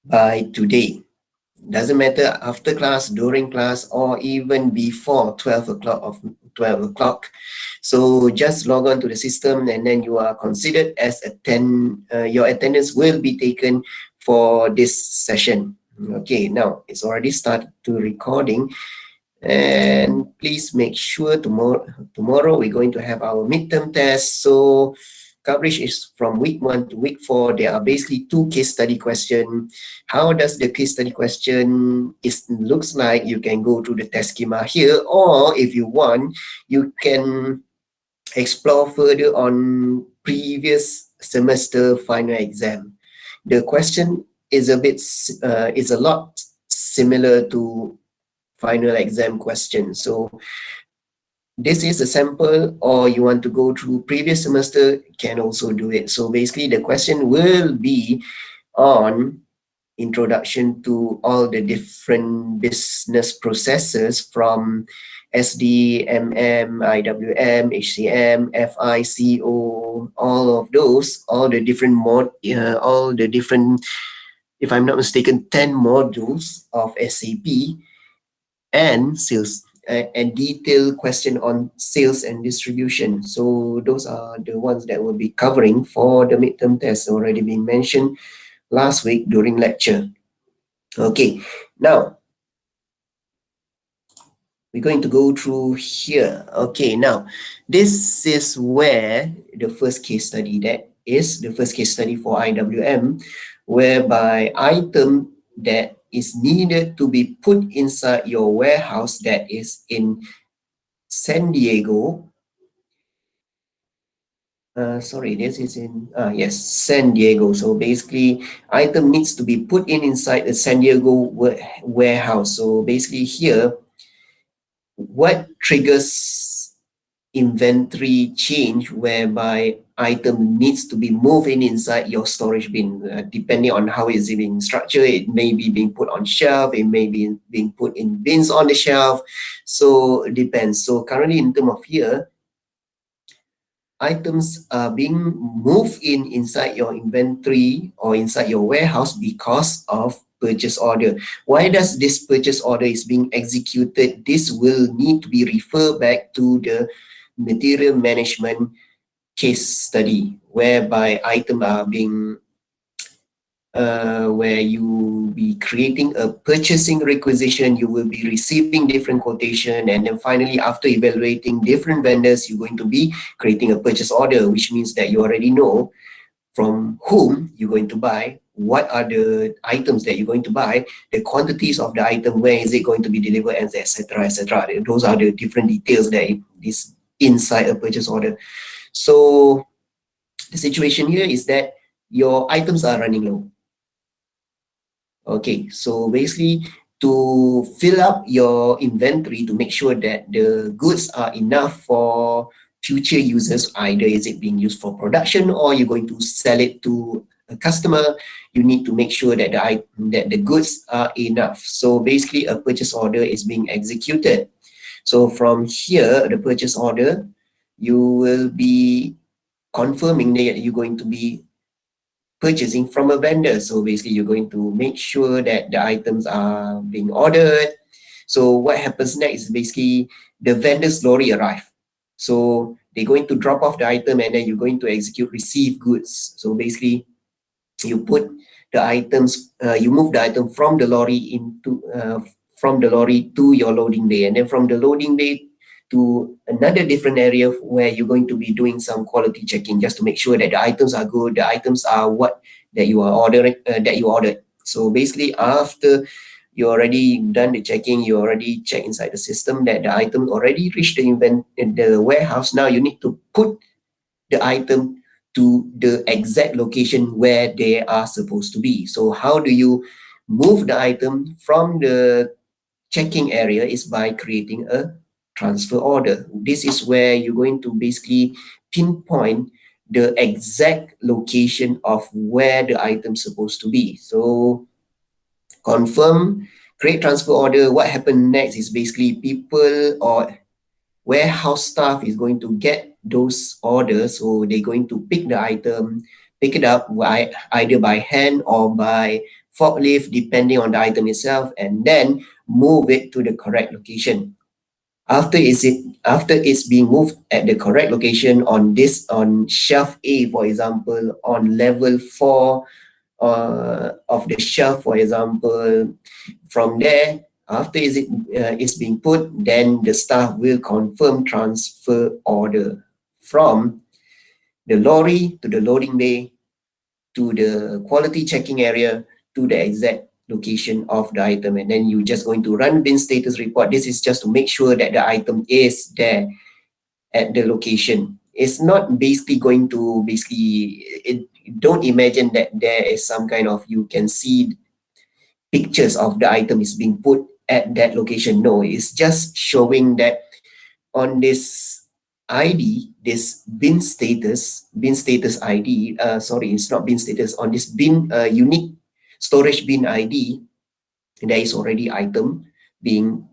by today. Doesn't matter after class, during class, or even before 12 o'clock of 12 o'clock. So just log on to the system and then you are considered as your attendance will be taken for this session. Okay, now it's already started to recording, and please make sure tomorrow we're going to have our midterm test. So coverage is from week 1 to week 4. There are basically 2 case study question. How does the case study question looks like? You can go to the test schema here, or if you want, you can explore further on previous semester final exam. The question is is a lot similar to final exam question. So this is a sample, or you want to go through previous semester, can also do it. So basically the question will be on introduction to all the different business processes from SD, MM, IWM, HCM, FICO, all of those, all the different all the different, if I'm not mistaken, 10 modules of SAP, and sales, and detailed question on sales and distribution. So those are the ones that we'll be covering for the midterm test, already been mentioned last week during lecture. Okay, now we're going to go through here. Okay, now this is where the first case study, that is the first case study for IWM, whereby item that is needed to be put inside your warehouse that is in San Diego. Sorry, this is in, yes, San Diego. So basically, item needs to be put inside the San Diego warehouse. So basically here, what triggers inventory change whereby item needs to be moved inside your storage bin, depending on how is it being structured. It may be being put on shelf, it may be being put in bins on the shelf. So it depends. So currently in terms of here, items are being moved inside your inventory or inside your warehouse because of purchase order. Why does this purchase order is being executed? This will need to be referred back to the material management case study, whereby items are being where you be creating a purchasing requisition, you will be receiving different quotation, and then finally after evaluating different vendors, you're going to be creating a purchase order, which means that you already know from whom you're going to buy, what are the items that you're going to buy, the quantities of the item, where is it going to be delivered, and etc. etc. Those are the different details that is inside a purchase order. So the situation here is that your items are running low. Okay, so basically to fill up your inventory to make sure that the goods are enough for future users, either is it being used for production or you're going to sell it to a customer, you need to make sure that the goods are enough. So basically a purchase order is being executed. So from here, the purchase order, you will be confirming that you're going to be purchasing from a vendor. So basically you're going to make sure that the items are being ordered. So what happens next is basically the vendor's lorry arrive. So they're going to drop off the item and then you're going to execute receive goods. So basically you put the items, you move the item from the lorry from the lorry to your loading bay, and then from the loading bay to another different area where you're going to be doing some quality checking just to make sure that the items are good, the items are what that you are ordering, that you ordered. So basically after you already done the checking, you already check inside the system that the item already reached the warehouse. Now you need to put the item to the exact location where they are supposed to be. So how do you move the item from the checking area is by creating a transfer order. This is where you're going to basically pinpoint the exact location of where the item's supposed to be. So confirm, create transfer order. What happened next is basically people or warehouse staff is going to get those orders. So they're going to pick the item, pick it up either by hand or by forklift depending on the item itself, and then move it to the correct location. After it's being moved at the correct location on shelf A, for example, on level 4 of the shelf, for example, from there, after it's being put, then the staff will confirm transfer order from the lorry to the loading bay to the quality checking area to the exact location of the item, and then you just going to run bin status report. This is just to make sure that the item is there at the location. It's not basically going to don't imagine that there is some kind of, you can see pictures of the item is being put at that location. No, it's just showing that on this ID, this bin status ID, sorry, it's not bin status, on this bin unique storage bin ID, there is already item being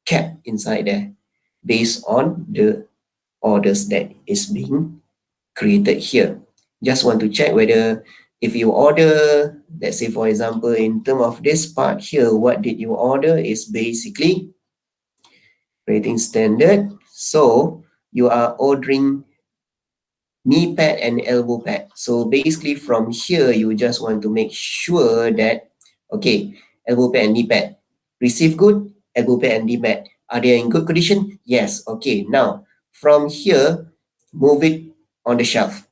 kept inside there based on the orders that is being created here. Just want to check whether if you order, let's say for example, in term of this part here, what did you order is basically rating standard. So you are ordering knee pad and elbow pad. So basically from here, you just want to make sure that, okay, elbow pad and knee pad, receive good, elbow pad and knee pad, are they in good condition? Yes. Okay. Now from here, move it on the shelf.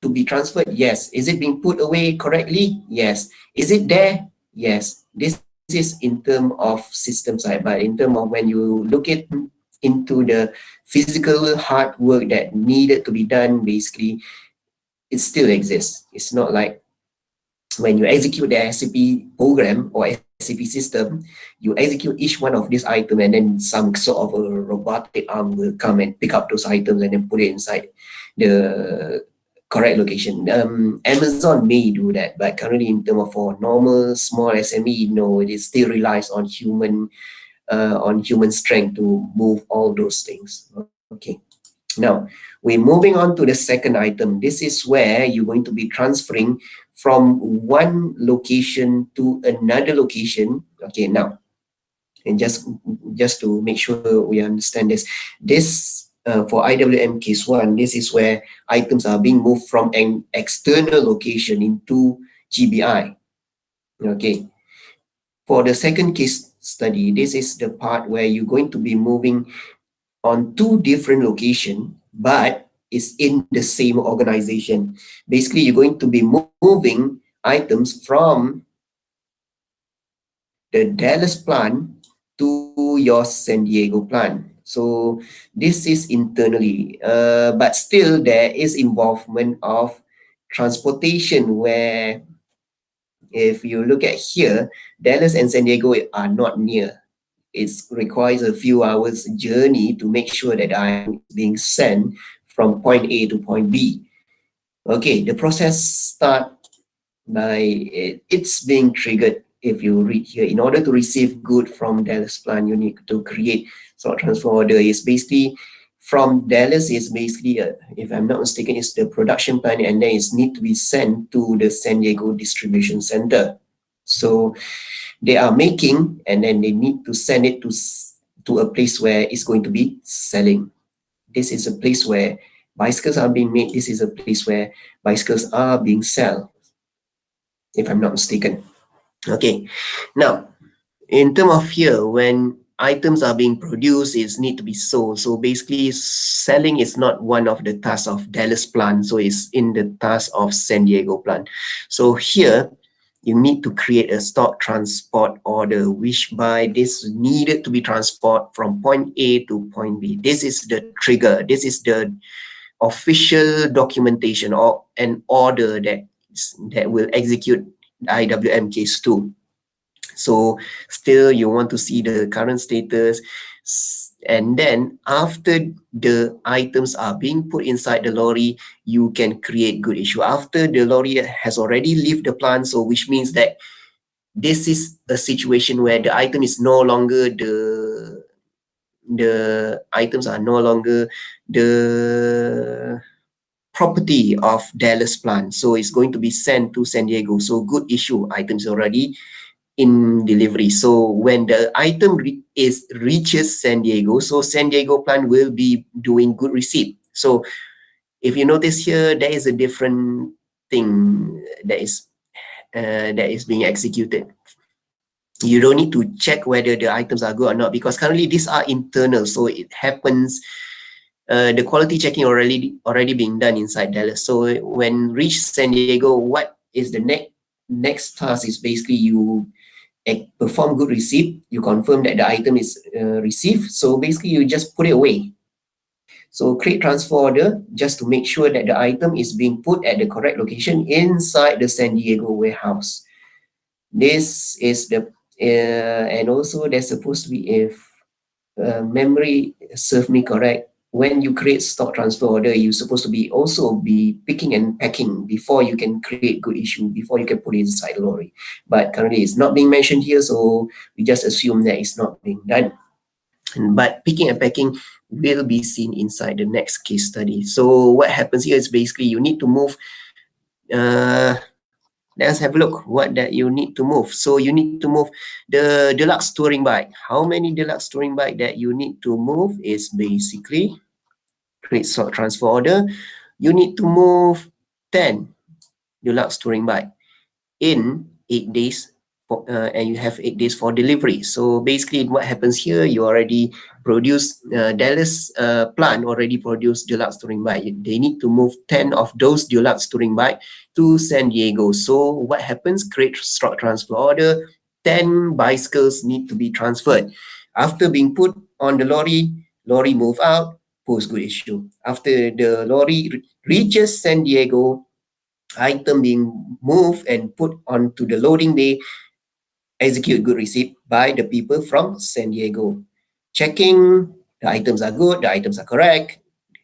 To be transferred? Yes. Is it being put away correctly? Yes. Is it there? Yes. This is in term of system side, but in term of when you look into the physical hard work that needed to be done, basically, it still exists. It's not like when you execute the SAP program or SAP system, you execute each one of these items and then some sort of a robotic arm will come and pick up those items and then put it inside the correct location. Amazon may do that, but currently in terms of for normal small SME, no, it still relies on human strength to move all those things. Okay. Now, we're moving on to the second item. This is where you're going to be transferring from one location to another location. Okay, now, and just to make sure we understand this for IWM case 1, this is where items are being moved from an external location into GBI. Okay. For the second case study, this is the part where you're going to be moving on two different locations, but it's in the same organization. Basically, you're going to be moving items from the Dallas plant to your San Diego plant. So this is internally, but still there is involvement of transportation where if you look at here, Dallas and San Diego are not near. It requires a few hours journey to make sure that the item is being sent from point A to point B. Okay, the process start by it's being triggered. If you read here, in order to receive good from Dallas plant, you need to create sort of transfer order. Is basically from Dallas is basically, if I'm not mistaken, is the production plant, and then it need to be sent to the San Diego distribution center. So they are making, and then they need to send it to a place where it's going to be selling. This is a place where bicycles are being made. This is a place where bicycles are being sold, if I'm not mistaken. Okay, now in terms of here, when items are being produced, it need to be sold. So basically, selling is not one of the tasks of Dallas plant, so it's in the task of San Diego plant. So here, you need to create a stock transport order, which by this needed to be transport from point A to point B. This is the trigger. This is the official documentation or an order that will execute IWM case 2. So still you want to see the current status, and then after the items are being put inside the lorry, you can create good issue. After the lorry has already left the plant, so which means that this is a situation where the item is no longer the items are no longer the property of Dallas plant. So it's going to be sent to San Diego. So good issue, items already in delivery. So when the item reaches San Diego, so San Diego plant will be doing good receipt. So if you notice here, there is a different thing that is being executed. You don't need to check whether the items are good or not, because currently these are internal, so it happens. The quality checking already being done inside Dallas. So when reach San Diego, what is the next task is basically you perform good receipt, you confirm that the item is received. So basically you just put it away. So create transfer order just to make sure that the item is being put at the correct location inside the San Diego warehouse. This is the and also there's supposed to be, if memory serve me correct, when you create stock transfer order, you're supposed to be also be picking and packing before you can create good issue, before you can put it inside the lorry. But currently it's not being mentioned here, so we just assume that it's not being done. But picking and packing will be seen inside the next case study. So what happens here is basically you need to move. Let's have a look what that you need to move. So you need to move the deluxe touring bike. How many deluxe touring bike that you need to move is basically create stock transfer order. You need to move 10 deluxe touring bike in 8 days, and you have 8 days for delivery. So basically what happens here, you already produce, Dallas plant already produced deluxe touring bike. They need to move 10 of those deluxe touring bike to San Diego. So what happens, create stock transfer order, 10 bicycles need to be transferred. After being put on the lorry move out, post good issue. After the lorry reaches San Diego, item being moved and put onto the loading bay, execute good receipt by the people from San Diego. Checking the items are good, the items are correct,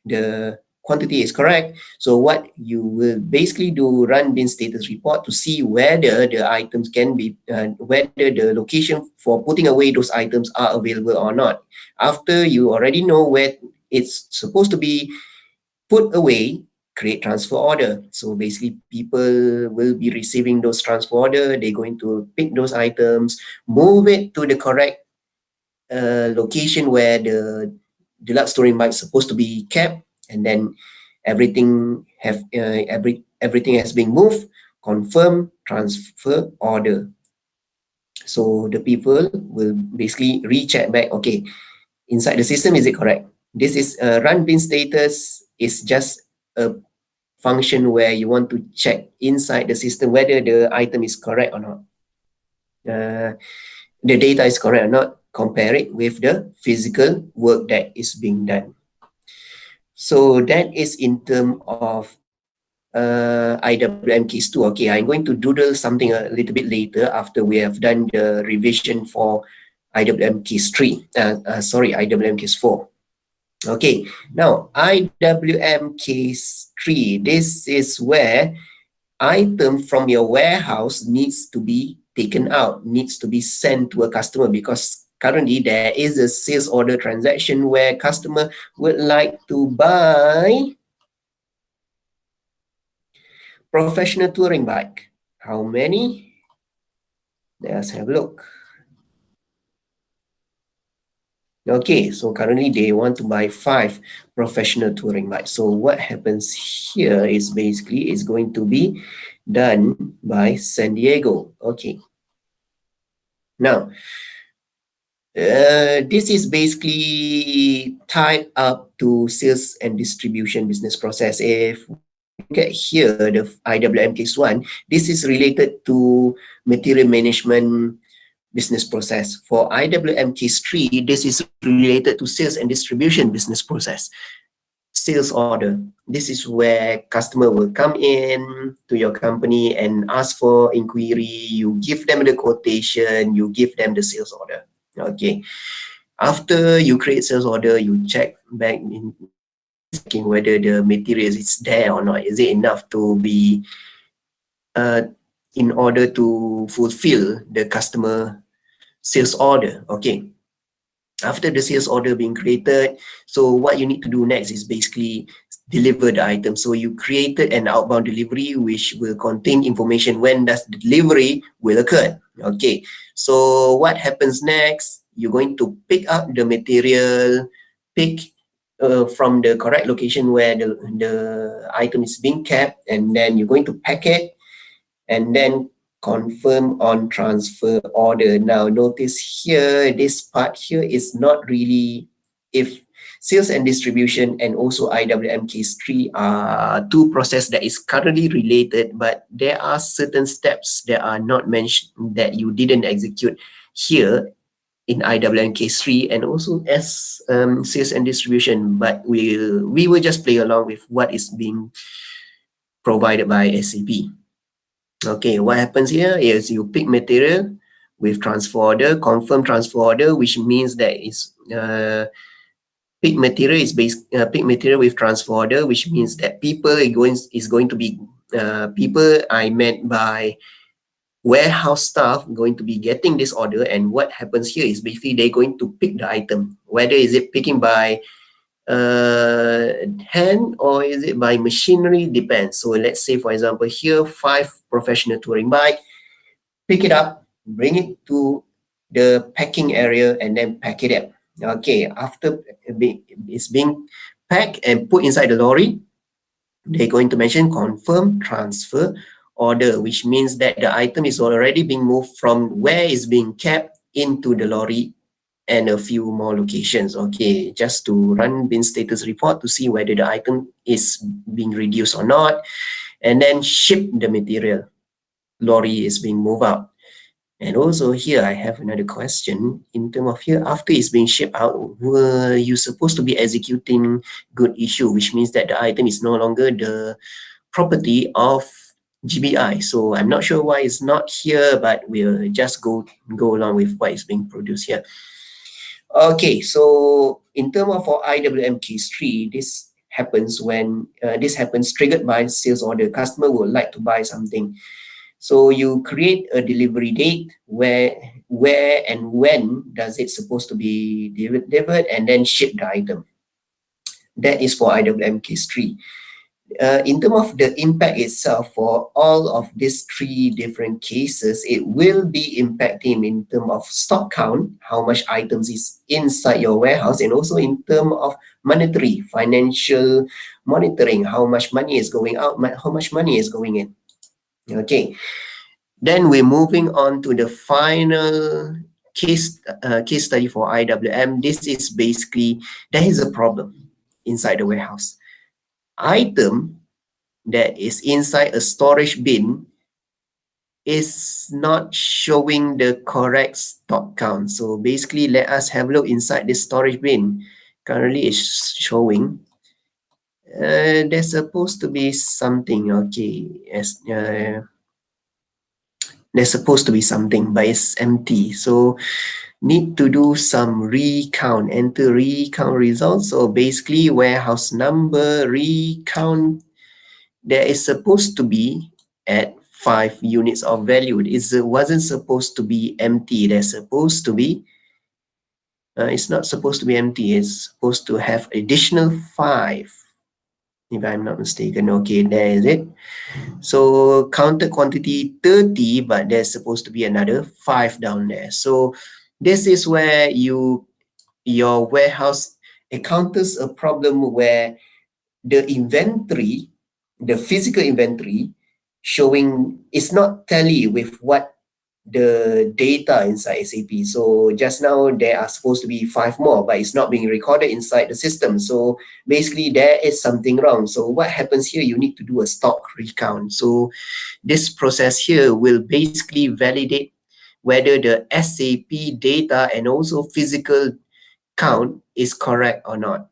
the quantity is correct. So what you will basically do, run bin status report to see whether the items can be, whether the location for putting away those items are available or not. After you already know where it's supposed to be put away, create transfer order. So basically people will be receiving those transfer order, they're going to pick those items, move it to the correct location where the deluxe touring bike is supposed to be kept, and then everything everything has been moved, confirm transfer order. So the people will basically recheck back, okay, inside the system, is it correct? This is run bin status is just a function where you want to check inside the system whether the item is correct or not. The data is correct or not, compare it with the physical work that is being done. So that is in terms of Iwm Case 2. Okay, I'm going to doodle something a little bit later after we have done the revision for Iwm Case 3. Iwm Case 4. Okay, now Iwm Case 3. This is where item from your warehouse needs to be taken out, needs to be sent to a customer, because currently there is a sales order transaction where customer would like to buy professional touring bike. How many? Let's have a look. Okay, so currently they want to buy 5 professional touring bikes. So what happens here is basically it's going to be done by San Diego. Okay. Now, this is basically tied up to sales and distribution business process. If we look at here, the Iwm Case 1, this is related to material management business process. For Iwm Case 3, this is related to sales and distribution business process. Sales order. This is where customer will come in to your company and ask for inquiry. You give them the quotation, you give them the sales order. Okay. After you create sales order, you check back in checking whether the materials is there or not. Is it enough to be in order to fulfill the customer sales order? Okay. After the sales order being created, so what you need to do next is basically deliver the item. So you created an outbound delivery which will contain information when does the delivery will occur. Okay, so what happens next? You're going to pick up the material, pick from the correct location where the item is being kept, and then you're going to pack it and then confirm on transfer order. Now notice here, this part here is not really, if sales and distribution and also IWM case 3 are two process that is currently related, but there are certain steps that are not mentioned that you didn't execute here in IWM case 3 and also as sales and distribution, but we will just play along with what is being provided by SAP. Okay, what happens here is you pick material with transfer order, confirm transfer order, which means that is pick material is pick material with transfer order, which means that people is going to be people I meant by warehouse staff going to be getting this order, and what happens here is basically they're going to pick the item, whether is it picking by hand or is it by machinery, depends. So let's say for example here 5 professional touring bike, pick it up, bring it to the packing area and then pack it up. Okay, after it's being packed and put inside the lorry, they're going to mention confirm transfer order, which means that the item is already being moved from where it's being kept into the lorry and a few more locations. Okay, just to run bin status report to see whether the item is being reduced or not, and then ship the material. Lorry is being moved out. And also here I have another question in terms of here, after it's being shipped out, were you supposed to be executing good issue, which means that the item is no longer the property of GBI. So I'm not sure why it's not here, but we'll just go along with what is being produced here. Okay, so in terms of our IWM case 3, this happens when this happens triggered by sales order. Customer would like to buy something. So you create a delivery date where and when does it supposed to be delivered and then ship the item. That is for IWM case 3. In terms of the impact itself for all of these 3 different cases, it will be impacting in terms of stock count, how much items is inside your warehouse, and also in terms of monetary, financial monitoring, how much money is going out, how much money is going in. Okay, then we're moving on to the final case study for IWM. This is basically, there is a problem inside the warehouse. Item that is inside a storage bin is not showing the correct stock count. So basically, let us have a look inside this storage bin. Currently, it's showing there's supposed to be something. Okay, as there's supposed to be something, but it's empty. So need to do some recount, enter recount results. So basically, warehouse number recount, there is supposed to be at 5 units of value. It wasn't supposed to be empty. There's supposed to be, it's not supposed to be empty. It's supposed to have additional 5, if I'm not mistaken. Okay, there is it. So counted quantity 30, but there's supposed to be another 5 down there. So this is where your warehouse encounters a problem where the inventory, the physical inventory showing is not tally with what the data inside SAP. So just now there are supposed to be 5 more, but it's not being recorded inside the system. So basically there is something wrong. So what happens here, you need to do a stock recount. So this process here will basically validate whether the SAP data and also physical count is correct or not.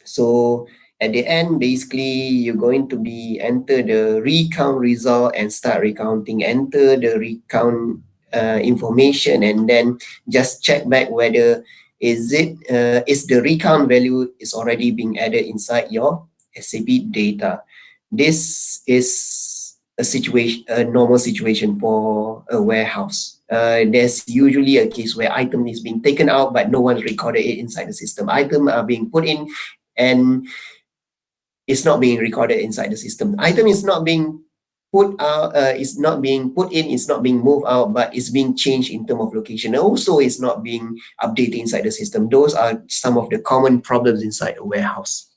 So at the end, basically, you're going to be enter the recount result and start recounting, enter the recount information, and then just check back whether is the recount value is already being added inside your SAP data. This is a normal situation for a warehouse. There's usually a case where item is being taken out, but no one recorded it inside the system. Item are being put in, and it's not being recorded inside the system. Item is not being put out, it's not being put in, it's not being moved out, but it's being changed in terms of location. Also, it's not being updated inside the system. Those are some of the common problems inside a warehouse.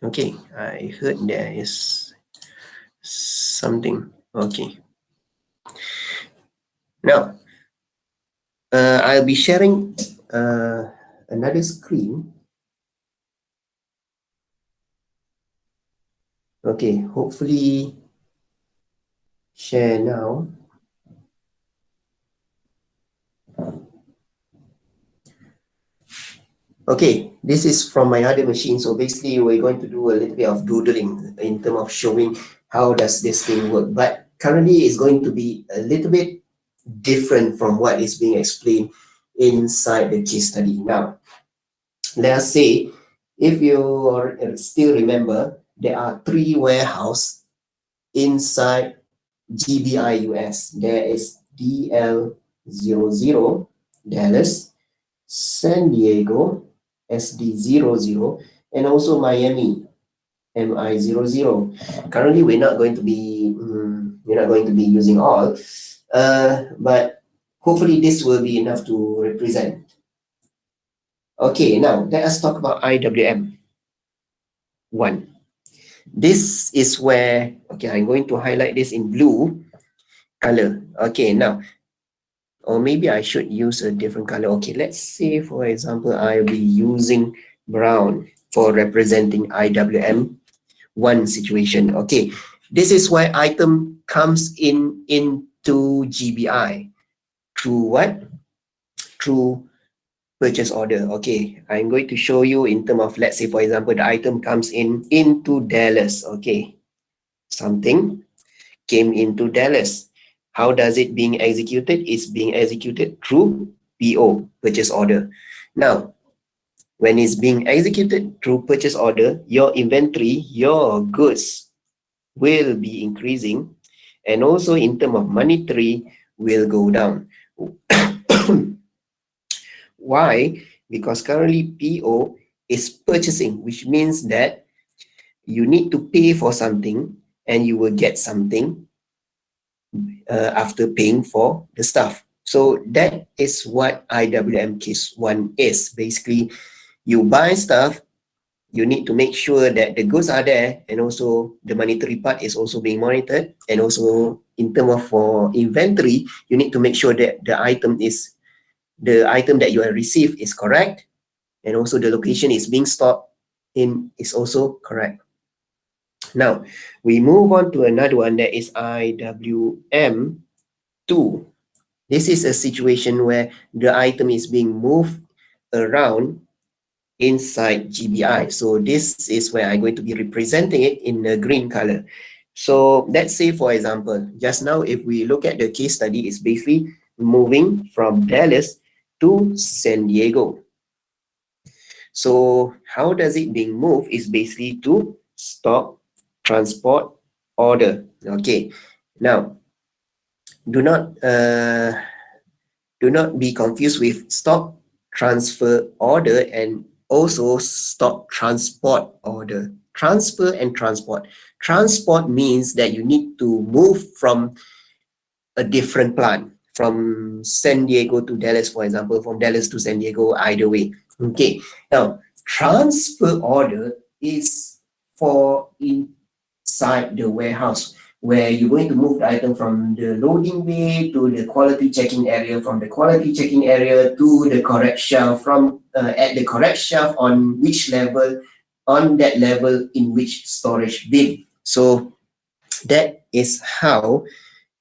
Okay, I heard there is something. Okay. Now, I'll be sharing another screen. Okay, hopefully share now. Okay, this is from my other machine. So basically, we're going to do a little bit of doodling in terms of showing how does this thing work. But currently, it's going to be a little bit different from what is being explained inside the case study. Now, let's say if you still remember, there are 3 warehouses inside GBI US. There is DL00 Dallas, San Diego SD00, and also Miami MI00. Currently, we're not going to be using all, but hopefully this will be enough to represent. Okay, now let us talk about IWM 1. This is where, okay, I'm going to highlight this in blue color. Okay, now, or maybe I should use a different color. Okay, let's say, for example, I'll be using brown for representing IWM 1 situation. Okay, this is where item comes into GBI through what? Through purchase order. Okay, I'm going to show you in terms of, let's say, for example, the item comes into Dallas. Okay, something came into Dallas. How does it being executed? It's being executed through PO, purchase order. Now, when it's being executed through purchase order, your inventory, your goods will be increasing, and also in terms of monetary will go down. Why? Because currently PO is purchasing, which means that you need to pay for something and you will get something after paying for the stuff. So that is what IWM case 1 is. Basically, you buy stuff, you need to make sure that the goods are there, and also the monetary part is also being monitored. And also in terms of for inventory, you need to make sure that the item that you have received is correct, and also the location is being stored in is also correct. Now, we move on to another one that is IWM 2. This is a situation where the item is being moved around inside GBI. So this is where I'm going to be representing it in the green color. So let's say, for example, just now, if we look at the case study, it's basically moving from Dallas to San Diego. So how does it being moved is basically to stock transport order. Okay, now do not be confused with stock transfer order and also stock transport order. Transfer and transport. Transport means that you need to move from a different plant, from San Diego to Dallas, for example, from Dallas to San Diego, either way. Okay, now transfer order is for inside the warehouse, where you're going to move the item from the loading bay to the quality checking area, from the quality checking area to the correct shelf, from at the correct shelf on which level, on that level in which storage bin. So that is how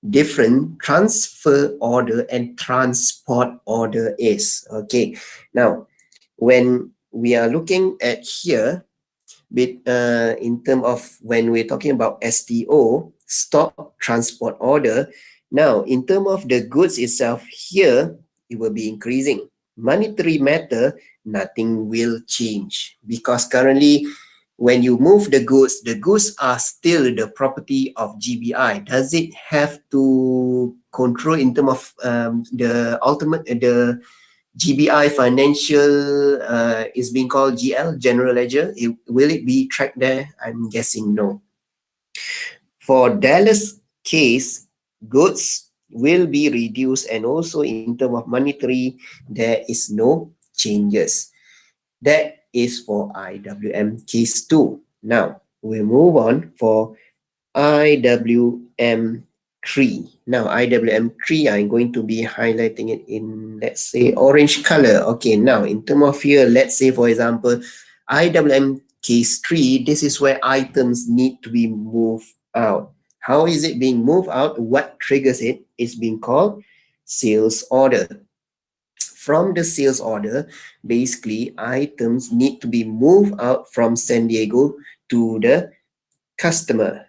different transfer order and transport order is. Okay, now when we are looking at here, in terms of when we're talking about STO, stock transport order, now in terms of the goods itself, here it will be increasing. Monetary matter, nothing will change, because currently when you move the goods are still the property of GBI. Does it have to control in terms of the ultimate GBI financial is being called GL, general ledger. Will it be tracked there? I'm guessing no. For Dallas case, goods will be reduced, and also in terms of monetary, there is no changes. That is for IWM case 2. Now, we move on for IWM 3. Now, IWM 3, I'm going to be highlighting it in, let's say, orange color. Okay, now, in terms of here, let's say, for example, IWM case 3, this is where items need to be moved out. How is it being moved out? What triggers it is being called sales order. From the sales order, basically, items need to be moved out from San Diego to the customer.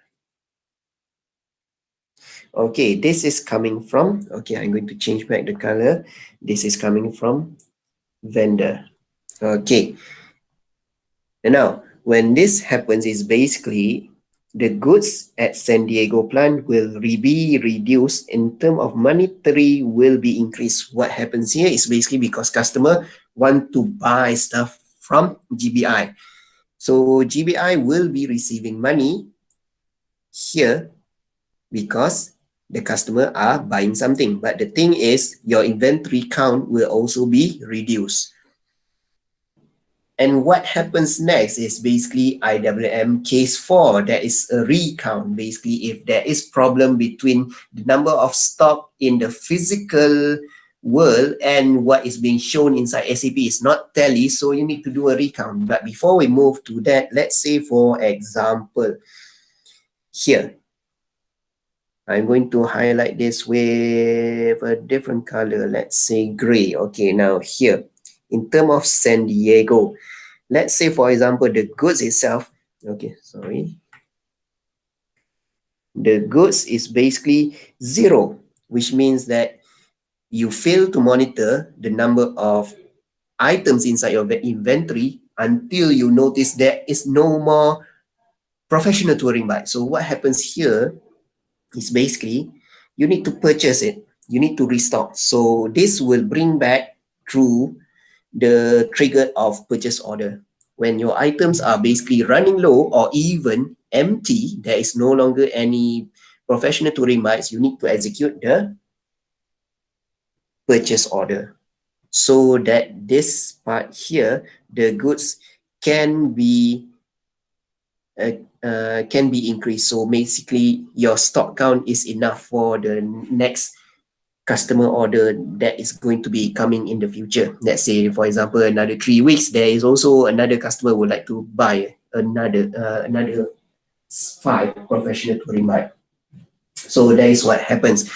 Okay, this is coming from, okay, I'm going to change back the color. This is coming from vendor. Okay. And now, when this happens, is basically the goods at San Diego plant will be reduced in terms of monetary will be increased. What happens here is basically because customer want to buy stuff from GBI. So GBI will be receiving money here because the customer are buying something. But the thing is, your inventory count will also be reduced. And what happens next is basically IWM case 4. That is a recount. Basically, if there is problem between the number of stock in the physical world and what is being shown inside SAP is not tally, so you need to do a recount. But before we move to that, let's say for example, here, I'm going to highlight this with a different color. Let's say gray. Okay, now here, in terms of San Diego, let's say, for example, the goods itself, okay, sorry. The goods is basically 0, which means that you fail to monitor the number of items inside your inventory until you notice there is no more professional touring bike. So what happens here is basically you need to purchase it. You need to restock. So this will bring back through the trigger of purchase order. When your items are basically running low or even empty, there is no longer any professional touring bikes, you need to execute the purchase order so that this part here, the goods can be increased. So basically, your stock count is enough for the next customer order that is going to be coming in the future. Let's say, for example, another 3 weeks, there is also another customer would like to buy another 5 professional touring bike. So that is what happens.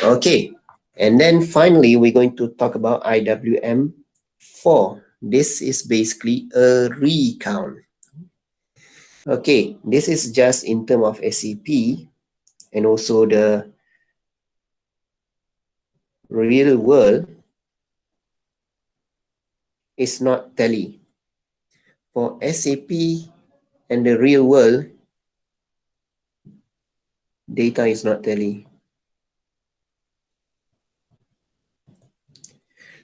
Okay, and then finally, we're going to talk about IWM 4. This is basically a recount. Okay, this is just in terms of SCP and also the real world is not tally. For SAP and the real world, data is not tally.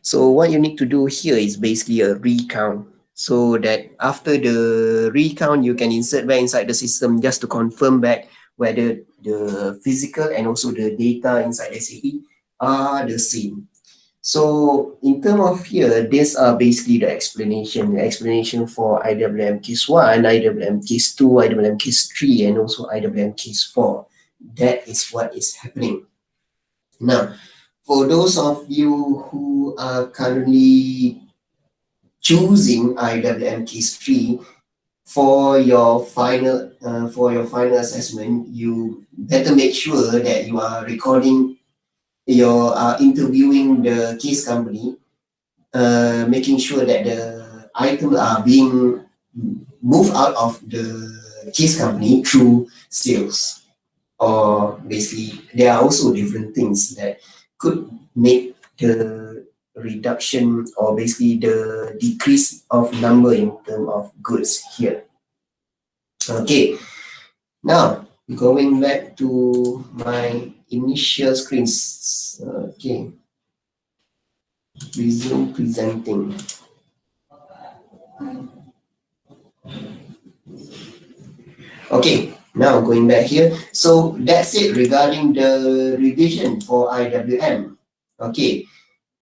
So what you need to do here is basically a recount. So that after the recount, you can insert back inside the system just to confirm back whether the physical and also the data inside SAP are the same. So in terms of here, these are basically the explanation for IWM case 1, IWM case 2, IWM case 3, and also IWM case 4. That is what is happening. Now, for those of you who are currently choosing IWM case 3 for your final assessment, you better make sure that you are recording your interviewing the case company, making sure that the items are being moved out of the case company through sales. Or basically, there are also different things that could make the reduction or basically the decrease of number in terms of goods here. Okay, now going back to my initial screens. Okay. Resume presenting. Okay, now going back here. So that's it regarding the revision for IWM. Okay,